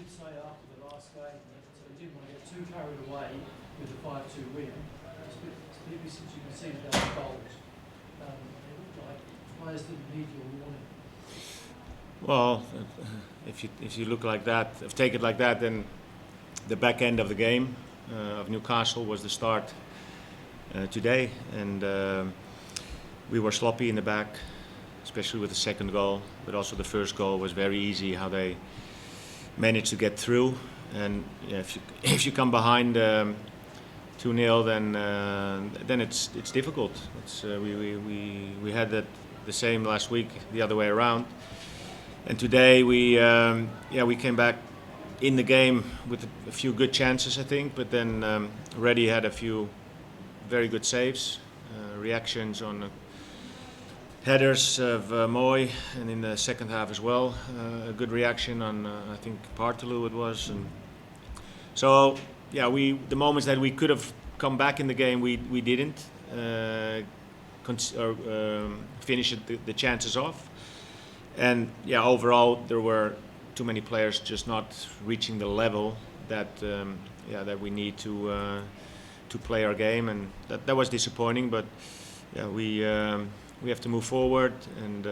did say after the last game that he didn't want to get too carried away with the 5-2 win, especially since you can see those goals. It looked like players didn't need your warning. Well, if you look like that, take it like that, then the back end of the game of Newcastle was the start today, and we were sloppy in the back, especially with the second goal. But also the first goal was very easy how they managed to get through. And yeah, if you come behind 2-0, then it's difficult. We had that the same last week, the other way around. And today we came back in the game with a few good chances, I think. But then Reddy had a few very good saves, reactions on headers of Moy, and in the second half as well, a good reaction on I think Partelu it was. And so yeah, the moments that we could have come back in the game, we didn't finish the chances off. And yeah, overall there were too many players just not reaching the level that that we need to play our game, and that was disappointing. But yeah, we have to move forward, and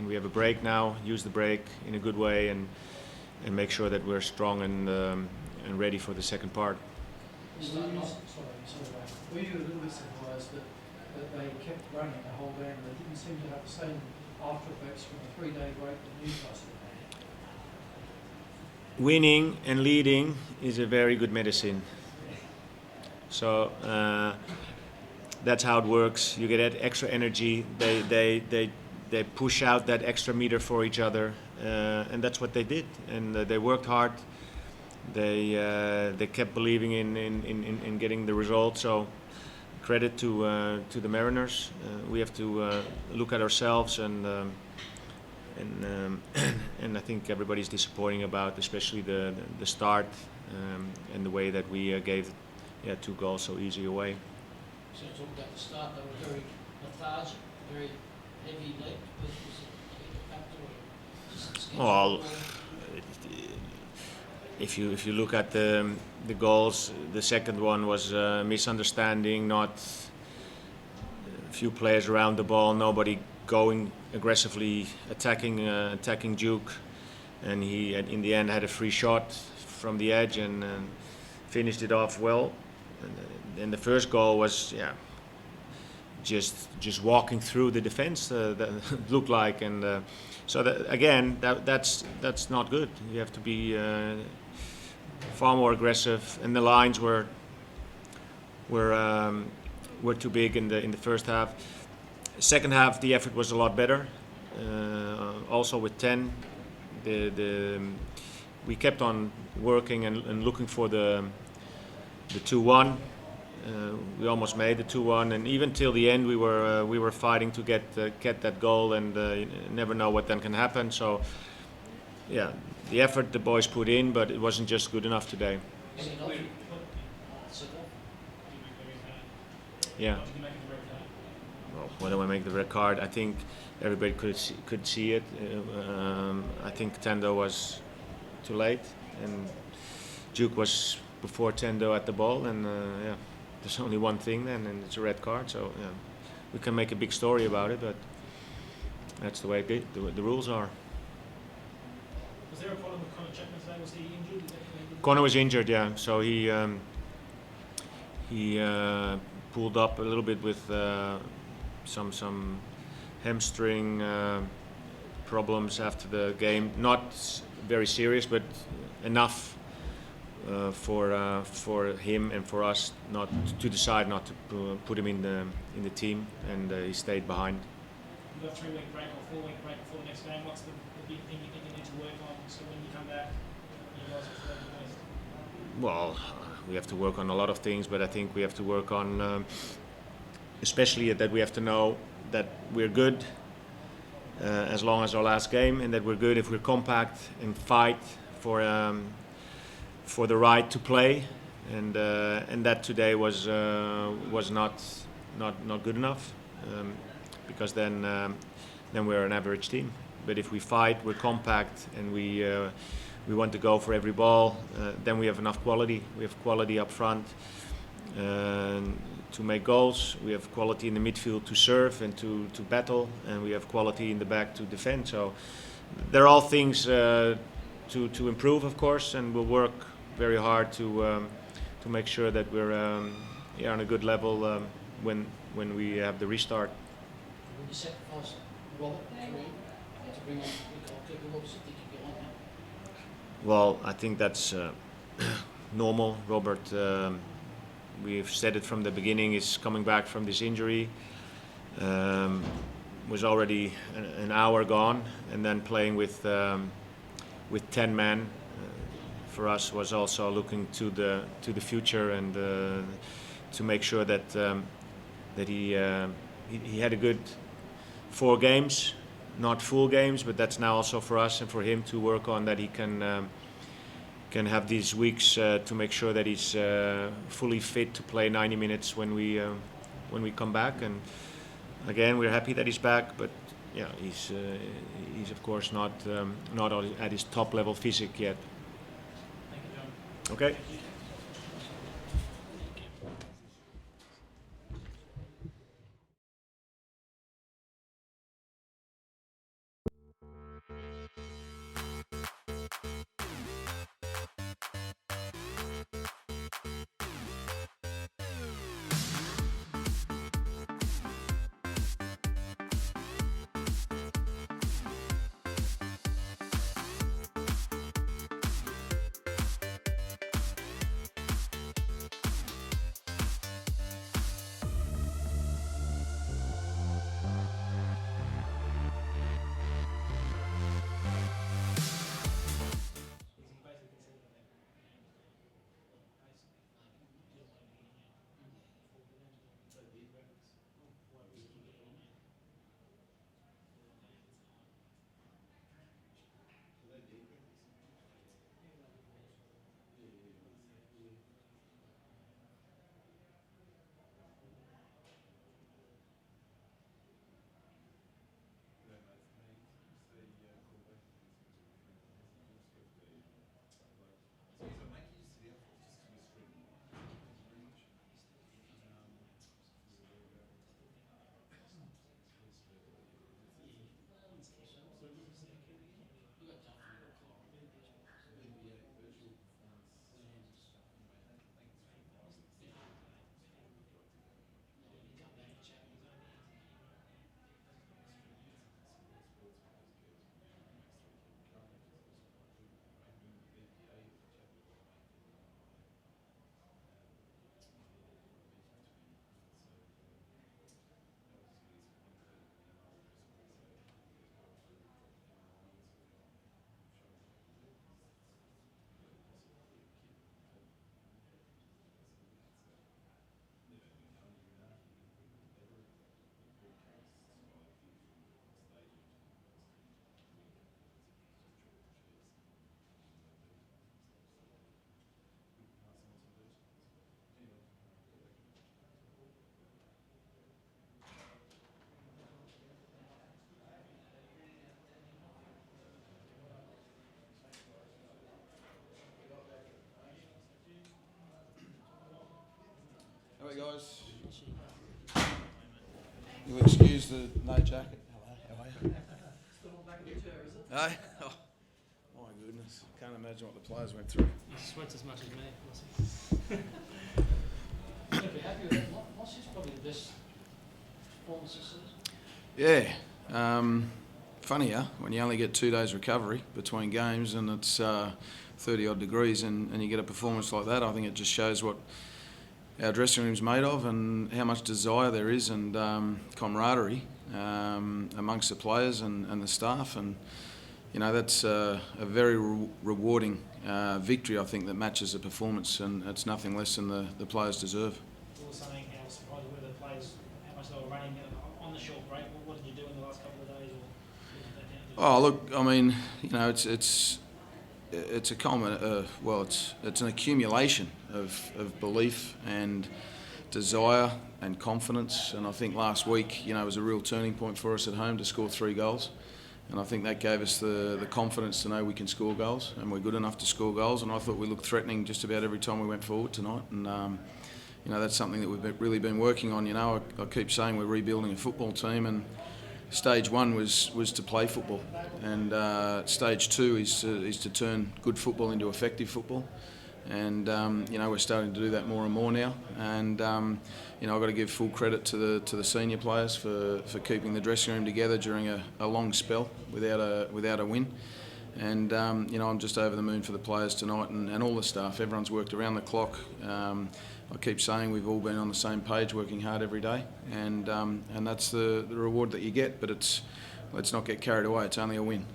we have a break now. Use the break in a good way, and make sure that we're strong and ready for the second part. Were you a little bit surprised that they kept running the whole game? They didn't seem to have the same after effects from a 3-day break that Newcastle had. Winning and leading is a very good medicine. So that's how it works. You get that extra energy. They push out that extra meter for each other, and that's what they did. And they worked hard. They kept believing in getting the result. So credit to the Mariners. We have to look at ourselves, and I think everybody's disappointing about, especially the start and the way that we gave 2 goals so easy away. So talking about the start, they were very lethargic, very heavy legged. Was it a factor or just well, if you look at the goals, the second one was a misunderstanding, not a few players around the ball, nobody going aggressively attacking Duke, and he in the end had a free shot from the edge and finished it off well. And the first goal was just walking through the defense that looked like, and so that's not good. You have to be far more aggressive, and the lines were too big in the first half. Second half, the effort was a lot better. Also with 10, we kept on working and looking for the 2-1. We almost made the 2-1, and even till the end we were fighting to get that goal, and you never know what then can happen. So yeah, the effort the boys put in, but it wasn't just good enough today. Yeah. Well, when do I make the red card? I think everybody could see it. I think Tendo was too late, and Duke was before Tendo at the ball, and there's only one thing then, and it's a red card. So yeah, we can make a big story about it, but that's the way the rules are. Was there a problem with Connor Chapman today? Was he injured? Connor was injured, yeah. So he pulled up a little bit with some hamstring problems after the game. Not very serious, but enough for him and for us not to decide not to put him in the team, and he stayed behind. You've got a 3-week break or 4-week break before the next game. What's the big thing you think you need to work on so when you come back, you guys are the best? Well, we have to work on a lot of things, but I think we have to work on, especially that we have to know that we're good as long as our last game, and that we're good if we're compact and fight for the right to play, and that today was not good enough, because then we're an average team. But if we fight, we're compact, and we want to go for every ball. Then we have enough quality. We have quality up front to make goals. We have quality in the midfield to serve and to battle, and we have quality in the back to defend. So they're all things to improve, of course, and we'll work very hard to make sure that we're on a good level when we have the restart. Would you sacrifice Robert to bring on the goalkeeper? What was it that you got on that? Well, I think that's normal. Robert, we've said it from the beginning, is coming back from this injury. Was already an hour gone, and then playing with 10 men for us was also looking to the future and to make sure that he had a good 4 games, not full games, but that's now also for us and for him to work on, that he can have these weeks to make sure that he's fully fit to play 90 minutes when we come back. And again, we're happy that he's back, but yeah, he's of course not at his top level physique yet. Thank you, John. Okay. All right, guys. You'll excuse the no jacket. Hello, how are you? Still on the back of the chair, is it? Hey? Oh, my goodness. Can't imagine what the players went through. You sweat as much as me. You're going to be happy with that. What's probably the best performance this season? Yeah. Funny, huh? When you only get 2 days recovery between games and it's 30 odd degrees and you get a performance like that, I think it just shows what our dressing room's made of and how much desire there is and camaraderie amongst the players and the staff. And, you know, that's a very rewarding victory, I think, that matches the performance, and it's nothing less than the players deserve. You were saying how surprised were the players, how much they were running on the short break. What did you do in the last couple of days? Oh, look, I mean, you know, it's a common, it's an accumulation of belief and desire and confidence. And I think last week, you know, was a real turning point for us at home to score 3 goals. And I think that gave us the confidence to know we can score goals, and we're good enough to score goals. And I thought we looked threatening just about every time we went forward tonight. And that's something that we've really been working on. I keep saying we're rebuilding a football team, and stage one was to play football, and stage two is to turn good football into effective football. And we're starting to do that more and more now. And I've got to give full credit to the senior players for keeping the dressing room together during a long spell without a win. And I'm just over the moon for the players tonight and all the staff. Everyone's worked around the clock. I keep saying we've all been on the same page, working hard every day, and that's the reward that you get. But let's not get carried away. It's only a win.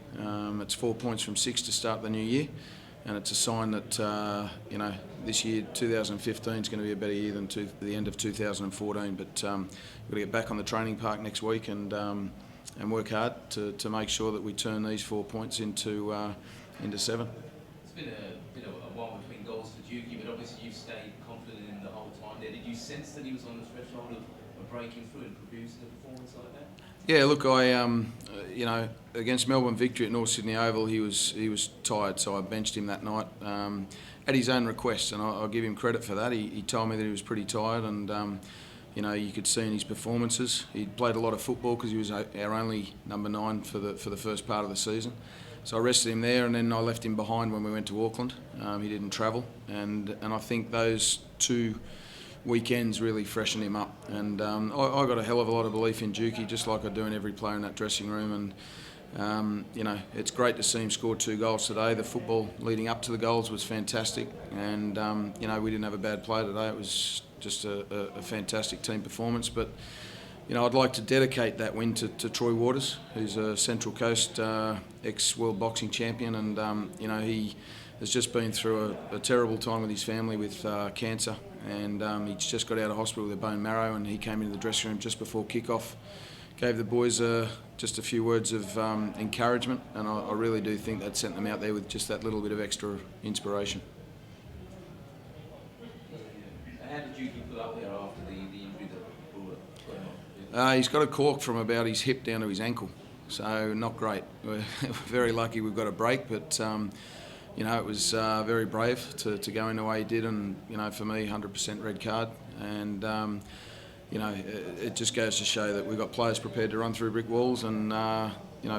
It's 4 points from 6 to start the new year. And it's a sign that this year, 2015, is going to be a better year than the end of 2014. But we've got to get back on the training park next week and work hard to make sure that we turn these 4 points into 7. It's been a bit of a while between goals for Dukey, but obviously you've stayed confident in the whole time there. Did you sense that he was on the threshold of breaking through and producing a performance like that? Yeah, look, against Melbourne Victory at North Sydney Oval, he was tired, so I benched him that night at his own request, and I'll give him credit for that. He told me that he was pretty tired, and you could see in his performances. He played a lot of football because he was our only number 9 for the first part of the season. So I rested him there, and then I left him behind when we went to Auckland. He didn't travel, and I think those 2 weekends really freshened him up. And I got a hell of a lot of belief in Dukey, just like I do in every player in that dressing room. And it's great to see him score 2 goals today. The football leading up to the goals was fantastic, and we didn't have a bad play today. It was just a fantastic team performance. But I'd like to dedicate that win to Troy Waters, who's a Central Coast ex-world boxing champion, and he has just been through a terrible time with his family with cancer, and he's just got out of hospital with a bone marrow, and he came into the dressing room just before kick-off, gave the boys just a few words of encouragement, and I really do think that sent them out there with just that little bit of extra inspiration. How did you put up there after the injury that brought up? He's got a cork from about his hip down to his ankle, so not great. We're very lucky we've got a break, but it was very brave to go in the way he did, and for me, 100% red card, and it just goes to show that we've got players prepared to run through brick walls and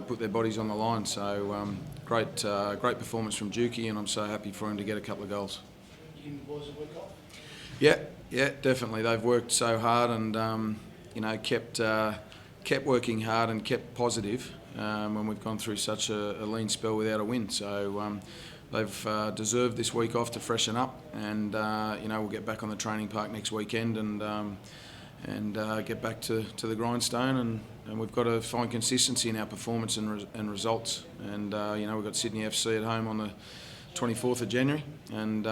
put their bodies on the line. So great performance from Dukey, and I'm so happy for him to get a couple of goals. You give the boys a week off? Yeah, definitely. They've worked so hard and kept working hard and kept positive when we've gone through such a lean spell without a win. So they've deserved this week off to freshen up, and we'll get back on the training park next weekend and get back to the grindstone, and we've got to find consistency in our performance and results. And we've got Sydney FC at home on the 24th of January, and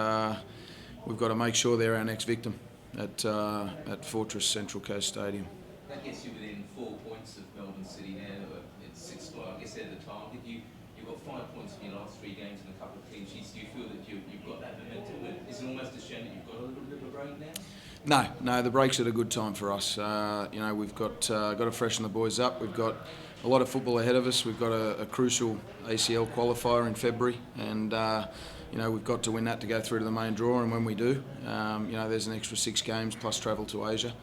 we've got to make sure they're our next victim at Fortress Central Coast Stadium. That gets you within 4 points of Melbourne City now. It's 6, I guess they're the target. You've got 5 points in your last 3 games and a couple of clean sheets. Do you feel that you've got that momentum? Is it almost a shame that you've got a little bit of a break now? No, the break's at a good time for us. We've got to freshen the boys up. We've got a lot of football ahead of us. We've got a crucial ACL qualifier in February, and we've got to win that to go through to the main draw. And when we do, there's an extra 6 games plus travel to Asia.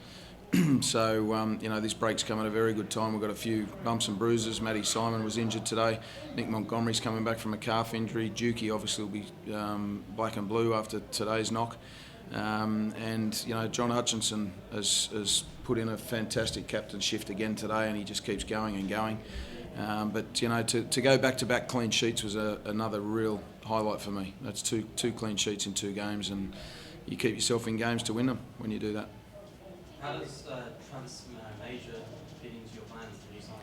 So this break's come at a very good time. We've got a few bumps and bruises. Matty Simon was injured today. Nick Montgomery's coming back from a calf injury. Dukey obviously will be black and blue after today's knock. John Hutchinson has put in a fantastic captain shift again today, and he just keeps going and going. But to go back-to-back clean sheets was another real highlight for me. That's two clean sheets in 2 games, and you keep yourself in games to win them when you do that. How does Trans-Asia fit into your plans to resign?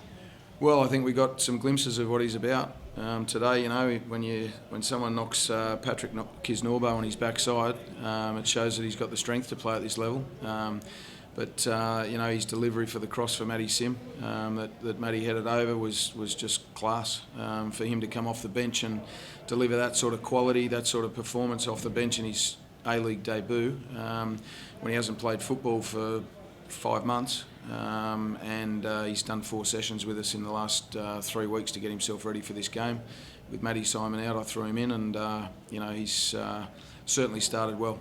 Well, I think we got some glimpses of what he's about today. When someone knocks Patrick Kisnorbo on his backside, it shows that he's got the strength to play at this level. But his delivery for the cross for Matty Sim that Matty headed over was just class. For him to come off the bench and deliver that sort of quality, that sort of performance off the bench in his A-League debut, when he hasn't played football for 5 months, and he's done 4 sessions with us in the last 3 weeks to get himself ready for this game. With Matty Simon out, I threw him in, and he's certainly started well.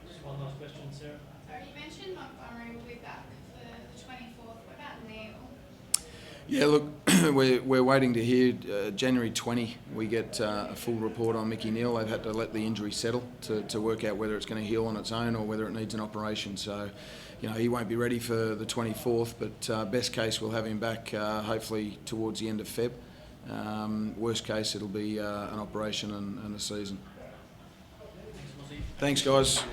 Just one last question, Sarah. You mentioned Montgomery will be back for the 24th. What about Neil? Yeah, look, we're waiting to hear. January 20, we get a full report on Mickey Neal. They've had to let the injury settle to work out whether it's going to heal on its own or whether it needs an operation. So, he won't be ready for the 24th, but best case we'll have him back hopefully towards the end of Feb. Worst case it'll be an operation and a season. Thanks, Mozzie. Thanks, guys.